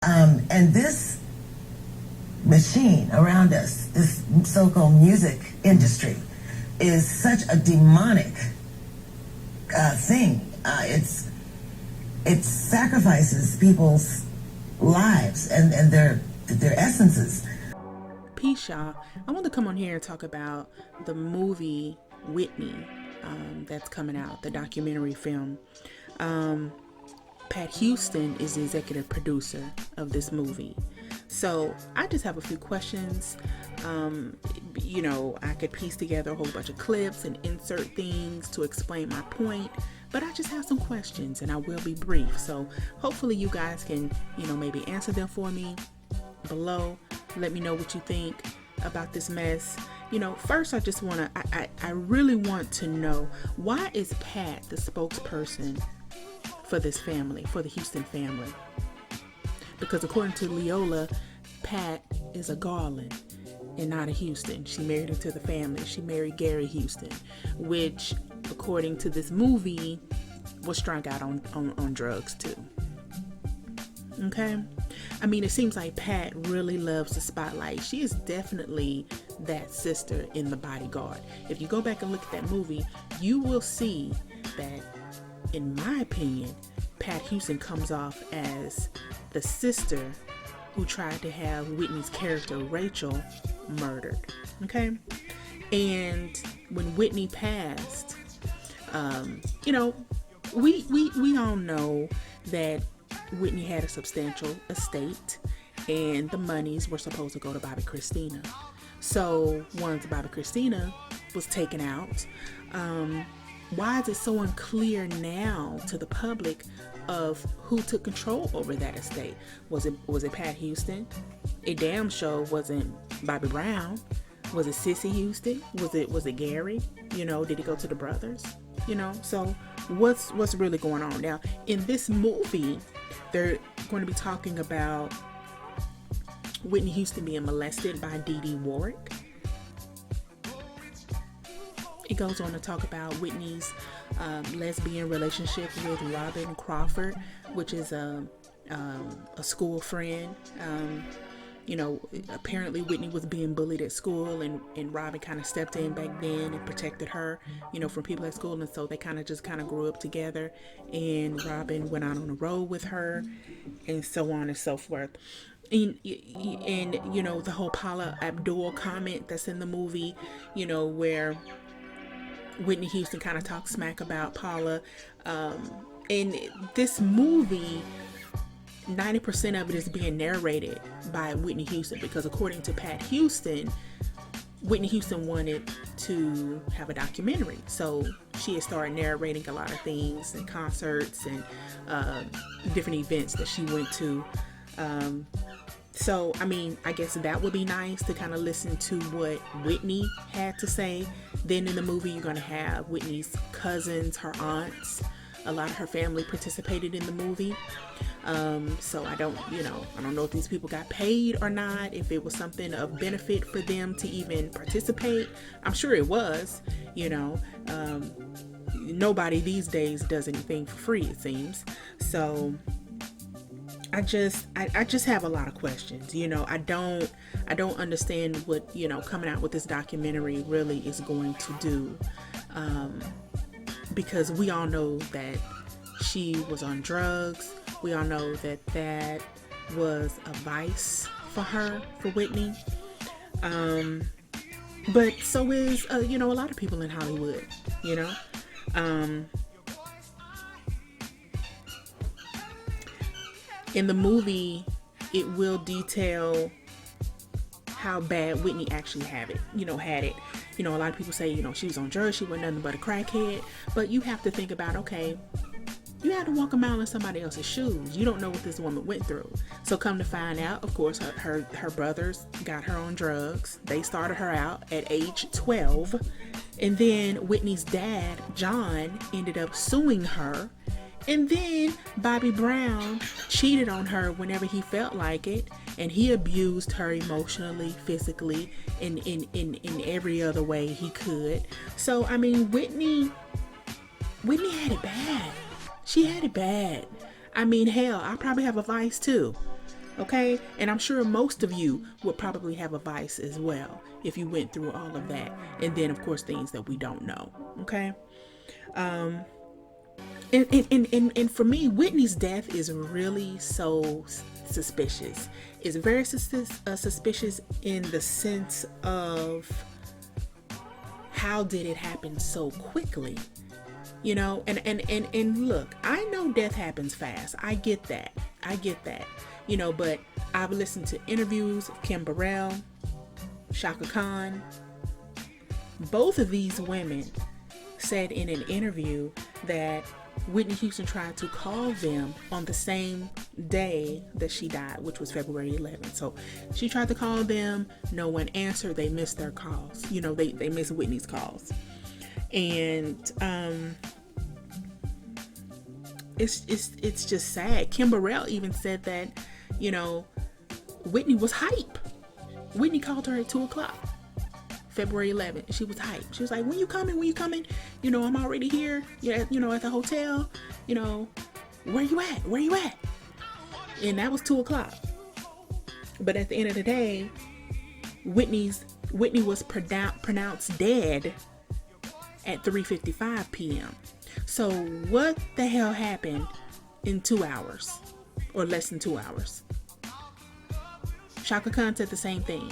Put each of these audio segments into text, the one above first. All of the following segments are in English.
And this machine around us, this so-called music industry, is such a demonic thing. It sacrifices people's lives and their essences. Peace, y'all. I want to come on here and talk about the movie Whitney that's coming out, the documentary film. Pat Houston is the executive producer of this movie. So I just have a few questions. I could piece together a whole bunch of clips and insert things to explain my point, but I just have some questions and I will be brief. So hopefully you guys can, maybe answer them for me below. Let me know what you think about this mess. First I really want to know, why is Pat the spokesperson for this family, for the Houston family? Because according to Leola, Pat is a Garland and not a Houston. She married into the family. She married Gary Houston, which, according to this movie, was strung out on drugs too. Okay? I mean, it seems like Pat really loves the spotlight. She is definitely that sister in The Bodyguard. If you go back and look at that movie, you will see that, in my opinion, Pat Houston comes off as the sister who tried to have Whitney's character, Rachel, murdered. Okay? And when Whitney passed, we all know that Whitney had a substantial estate and the monies were supposed to go to Bobby Christina. So once Bobby Christina was taken out, why is it so unclear now to the public of who took control over that estate? Was it Pat Houston? It damn sure wasn't Bobby Brown. Was it Sissy Houston? Was it Gary? Did it go to the brothers? So what's really going on now? In this movie, they're going to be talking about Whitney Houston being molested by Dee Dee Warwick. It goes on to talk about Whitney's lesbian relationship with Robin Crawford, which is a school friend. Apparently Whitney was being bullied at school, and Robin kind of stepped in back then and protected her, from people at school. And so they kind of grew up together, and Robin went out on the road with her and so on and so forth. And the whole Paula Abdul comment that's in the movie, where Whitney Houston kind of talks smack about Paula. In this movie, 90% of it is being narrated by Whitney Houston, because according to Pat Houston, Whitney Houston wanted to have a documentary. So she had started narrating a lot of things and concerts and different events that she went to. So, I guess that would be nice to kind of listen to what Whitney had to say. Then in the movie, you're going to have Whitney's cousins, her aunts. A lot of her family participated in the movie. So I don't know if these people got paid or not, if it was something of benefit for them to even participate. I'm sure it was, nobody these days does anything for free, it seems. So I just have a lot of questions. I don't understand what, coming out with this documentary really is going to do. Because we all know that she was on drugs. We all know that was a vice for her, for Whitney. But so is, a lot of people in Hollywood, In the movie, it will detail how bad Whitney actually had it. A lot of people say, she was on drugs, she wasn't nothing but a crackhead. But you have to think about, okay, you had to walk a mile in somebody else's shoes. You don't know what this woman went through. So come to find out, of course, her brothers got her on drugs. They started her out at age 12. And then Whitney's dad, John, ended up suing her. And then Bobby Brown cheated on her whenever he felt like it, and he abused her emotionally, physically, in every other way he could. So Whitney had it bad. She had it bad. Hell, I probably have a vice too. Okay, and I'm sure most of you would probably have a vice as well if you went through all of that, and then of course things that we don't know. Okay, and for me, Whitney's death is really so suspicious. It's very suspicious in the sense of how did it happen so quickly? You know, and look, I know death happens fast. I get that. You know, but I've listened to interviews of Kim Burrell, Shaka Khan. Both of these women said in an interview that Whitney Houston tried to call them on the same day that she died, which was February 11th. So she tried to call them. No one answered. They missed their calls. You know, they missed Whitney's calls. And it's just sad. Kim Burrell even said that, you know, Whitney was hype. Whitney called her at 2:00, February 11th. She was hype. She was like, when you coming? You know, I'm already here. Yeah, you know, at the hotel. You know, where you at? And that was 2:00. But at the end of the day, Whitney was pronounced dead at 3:55 p.m. So what the hell happened in 2 hours or less than 2 hours? Shaka Khan said the same thing.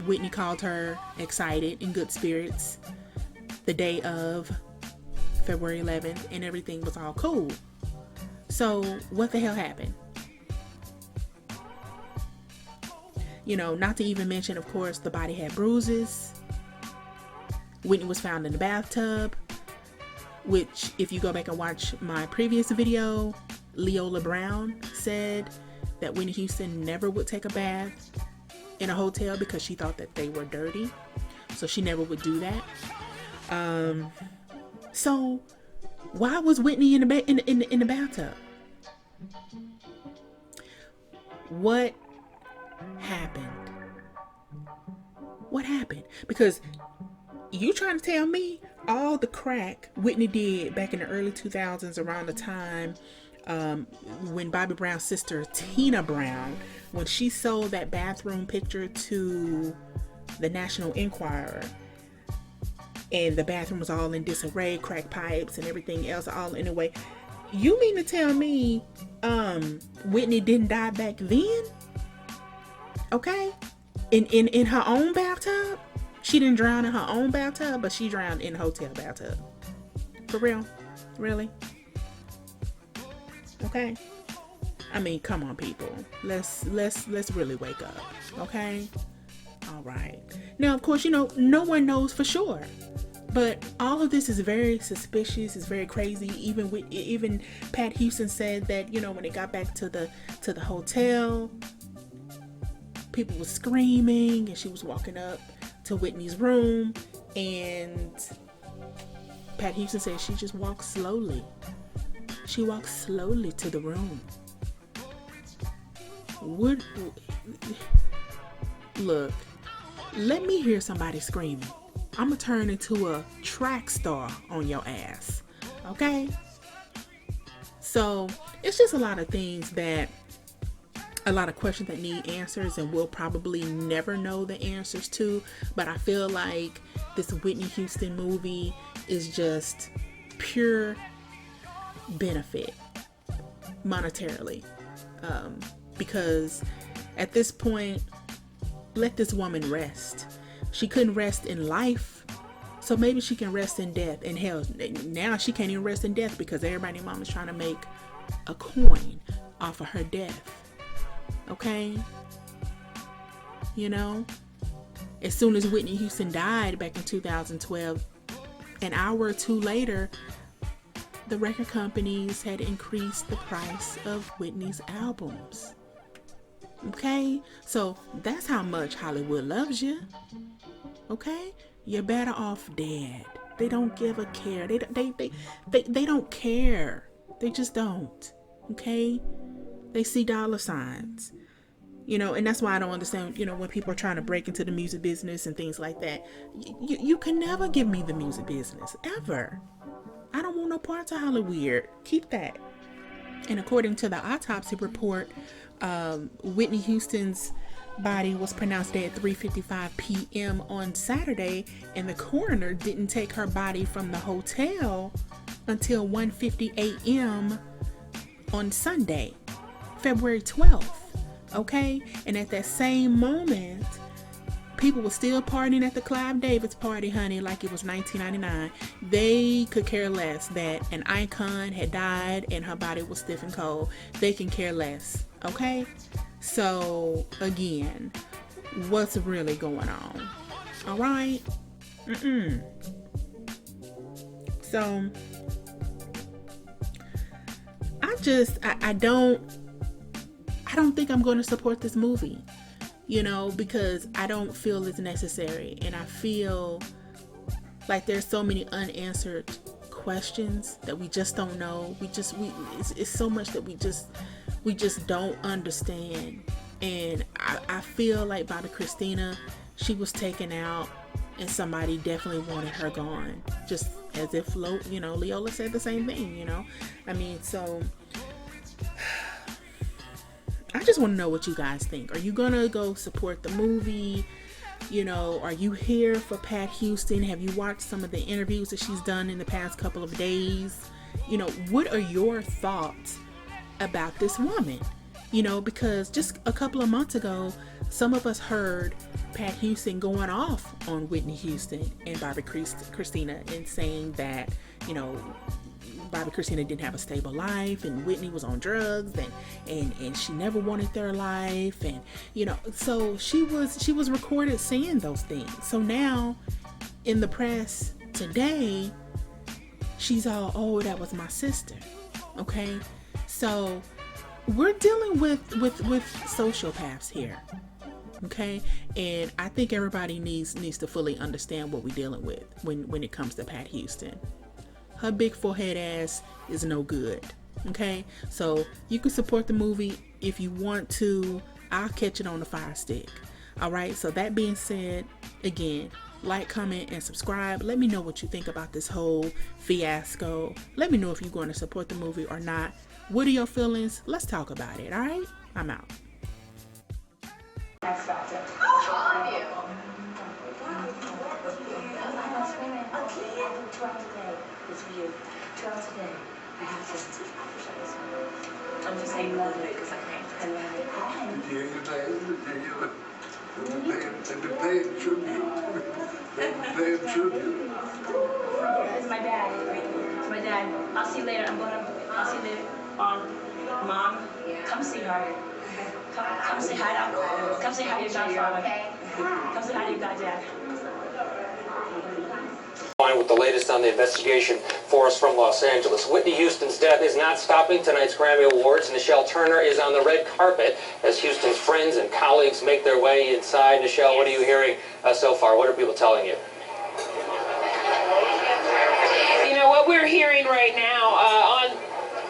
Whitney called her excited, in good spirits, the day of February 11th, and everything was all cool. So what the hell happened? You know, not to even mention, of course, the body had bruises. Whitney was found in the bathtub, which, if you go back and watch my previous video, Leola Brown said that Whitney Houston never would take a bath in a hotel because she thought that they were dirty. So she never would do that. So why was Whitney in the bathtub? What happened? Because you trying to tell me all the crack Whitney did back in the early 2000s, around the time when Bobby Brown's sister Tina Brown, when she sold that bathroom picture to the National Enquirer, and the bathroom was all in disarray, crack pipes and everything else all in a way. You mean to tell me Whitney didn't die back then? Okay, in her own bathtub? She didn't drown in her own bathtub, but she drowned in a hotel bathtub. For real? Really? Okay. I mean, come on, people. Let's really wake up. Okay? All right. Now, of course, you know, no one knows for sure. But all of this is very suspicious. It's very crazy. Even Pat Houston said that, you know, when they got back to the hotel, people were screaming, and she was walking up to Whitney's room, and Pat Houston said she just walked slowly. She walked slowly to the room. Look, let me hear somebody screaming. I'm gonna turn into a track star on your ass. Okay? So it's just a lot of things a lot of questions that need answers, and we'll probably never know the answers to. But I feel like this Whitney Houston movie is just pure benefit monetarily, because at this point, let this woman rest. She couldn't rest in life, so maybe she can rest in death. And hell, now she can't even rest in death because everybody, mama's trying to make a coin off of her death. Okay? You know, as soon as Whitney Houston died back in 2012, an hour or two later, the record companies had increased the price of Whitney's albums. Okay? So that's how much Hollywood loves you. Okay? You're better off dead. They don't give a care. They don't care. They just don't. Okay? They see dollar signs. You know, and that's why I don't understand, you know, when people are trying to break into the music business and things like that. You can never give me the music business, ever. I don't want no parts of Hollywood. Keep that. And according to the autopsy report, Whitney Houston's body was pronounced dead at 3:55 p.m. on Saturday, and the coroner didn't take her body from the hotel until 1:50 a.m. on Sunday, February 12th. Okay? And at that same moment, people were still partying at the Clive Davis party, honey, like it was 1999. They could care less that an icon had died and her body was stiff and cold. They can care less. Okay? So, again, what's really going on? All right? So, I don't think I'm going to support this movie, you know, because I don't feel it's necessary. And I feel like there's so many unanswered questions that we just don't know. It's so much that we just don't understand. And I feel like Bobby Christina, she was taken out and somebody definitely wanted her gone. Just as if, you know, Leola said the same thing, you know. I mean, so I just want to know what you guys think. Are you going to go support the movie? You know, are you here for Pat Houston? Have you watched some of the interviews that she's done in the past couple of days? You know, what are your thoughts about this woman? You know, because just a couple of months ago, some of us heard Pat Houston going off on Whitney Houston and Bobby Christina and saying that, you know, Bobby Christina didn't have a stable life and Whitney was on drugs and she never wanted their life, and you know, so she was recorded saying those things. So now in the press today, she's all, oh, that was my sister. Okay, so we're dealing with sociopaths here. Okay, and I think everybody needs to fully understand what we're dealing with when it comes to Pat Houston. Her big forehead ass is no good. Okay, so you can support the movie if you want to. I'll catch it on the fire stick. All right, so that being said, again, like, comment, and subscribe. Let me know what you think about this whole fiasco. Let me know if you're going to support the movie or not. What are your feelings? Let's talk about it. All right, I'm out. It's for you. 12 today. I have to. I'm just saying love it because I can't. I love it. And paying tribute. It's my dad. It's my dad. I'll see you later. I'll see you later. Mom, come see her. Come say hi to. Come say hi to your godfather. Come say hi to your goddad. With the latest on the investigation for us from Los Angeles. Whitney Houston's death is not stopping tonight's Grammy Awards. Nichelle Turner is on the red carpet as Houston's friends and colleagues make their way inside. Nichelle, what are you hearing so far? What are people telling you? You know, what we're hearing right now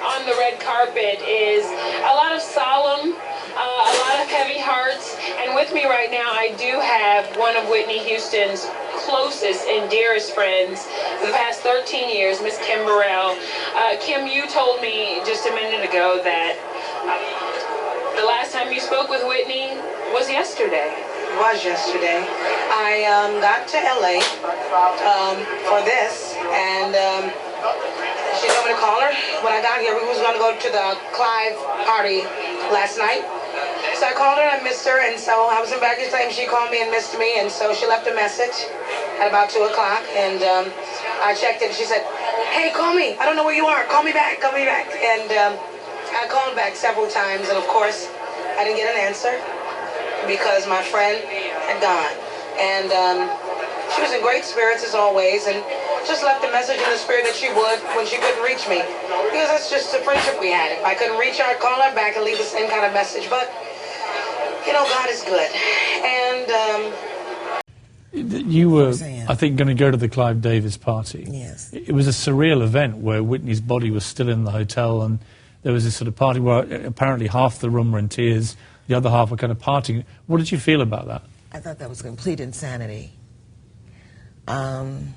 on the red carpet is a lot of solemn, a lot of heavy hearts. And with me right now, I do have one of Whitney Houston's closest and dearest friends for the past 13 years, Miss Kim Burrell. Kim, you told me just a minute ago that the last time you spoke with Whitney was yesterday. It was yesterday. I got to LA for this, and she told me to call her. When I got here, we was going to go to the Clive party last night. So I called her and I missed her, and so I was in baggage claim. She called me and missed me, and so she left a message at about 2 o'clock, and I checked it, and she said, hey, call me. I don't know where you are. Call me back. Call me back. And I called back several times, and of course, I didn't get an answer because my friend had gone. And she was in great spirits as always, and just left a message in the spirit that she would when she couldn't reach me, because that's just the friendship we had. If I couldn't reach her, I'd call her back and leave the same kind of message. But you know, God is good. And you were, I think, going to go to the Clive Davis party. Yes. It was a surreal event where Whitney's body was still in the hotel, and there was this sort of party where apparently half the room were in tears, the other half were kind of partying. What did you feel about that? I thought that was complete insanity. And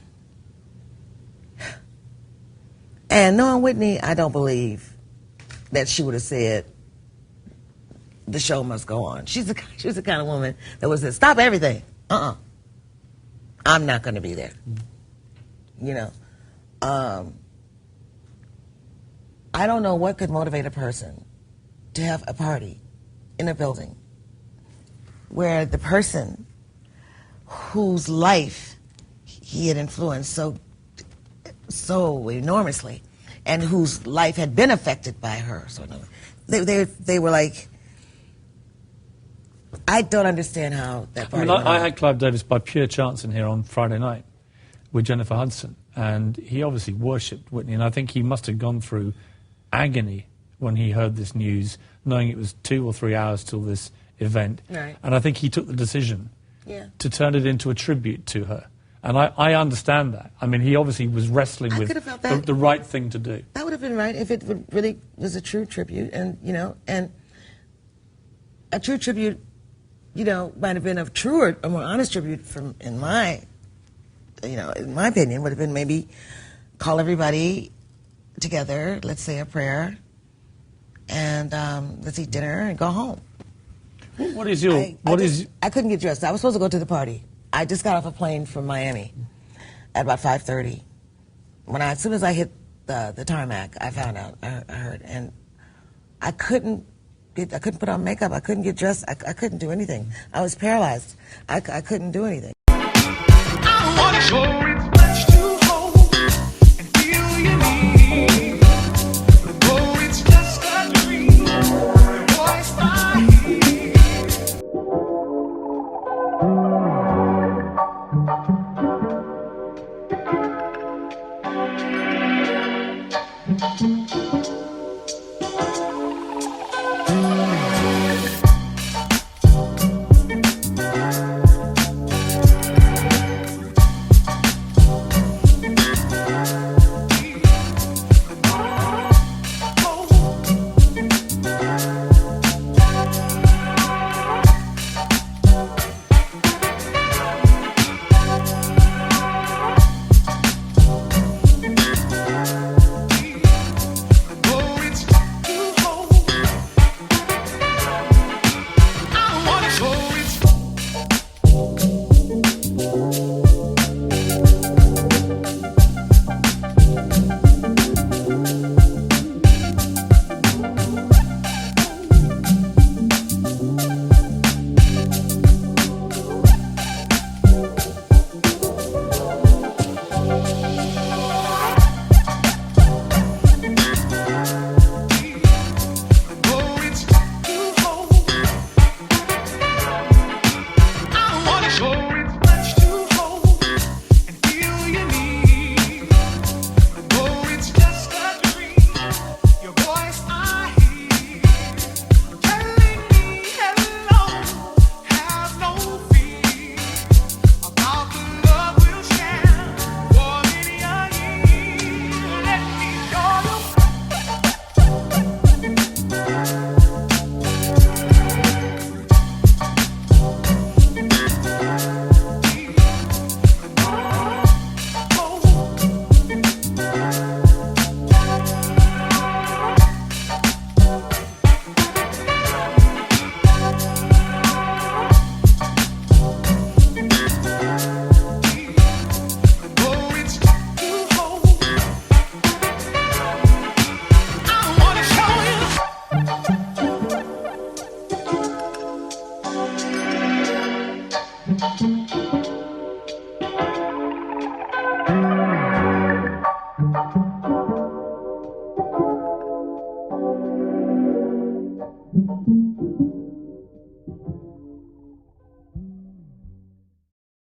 knowing Whitney, I don't believe that she would have said, the show must go on. She was the kind of woman that would say, stop everything. I'm not going to be there. You know. I don't know what could motivate a person to have a party in a building where the person whose life he had influenced so enormously and whose life had been affected by her. So they were like, I don't understand how that party went I on. had Clive Davis by pure chance in here on Friday night with Jennifer Hudson, and he obviously worshipped Whitney, and I think he must have gone through agony when he heard this news, knowing it was 2 or 3 hours till this event. Right. And I think he took the decision Yeah. to turn it into a tribute to her. And I understand that. I mean, he obviously was wrestling with could have felt that. the right thing to do. That would have been right if it really was a true tribute, and and a true tribute, might have been a more honest tribute in my opinion, would have been maybe call everybody together, let's say a prayer, and let's eat dinner and go home. What is your I couldn't get dressed. I was supposed to go to the party. I just got off a plane from Miami at about 5:30. As soon as I hit the tarmac, I found out. I heard, and I couldn't put on makeup. I couldn't get dressed. I couldn't do anything. I was paralyzed. I couldn't do anything.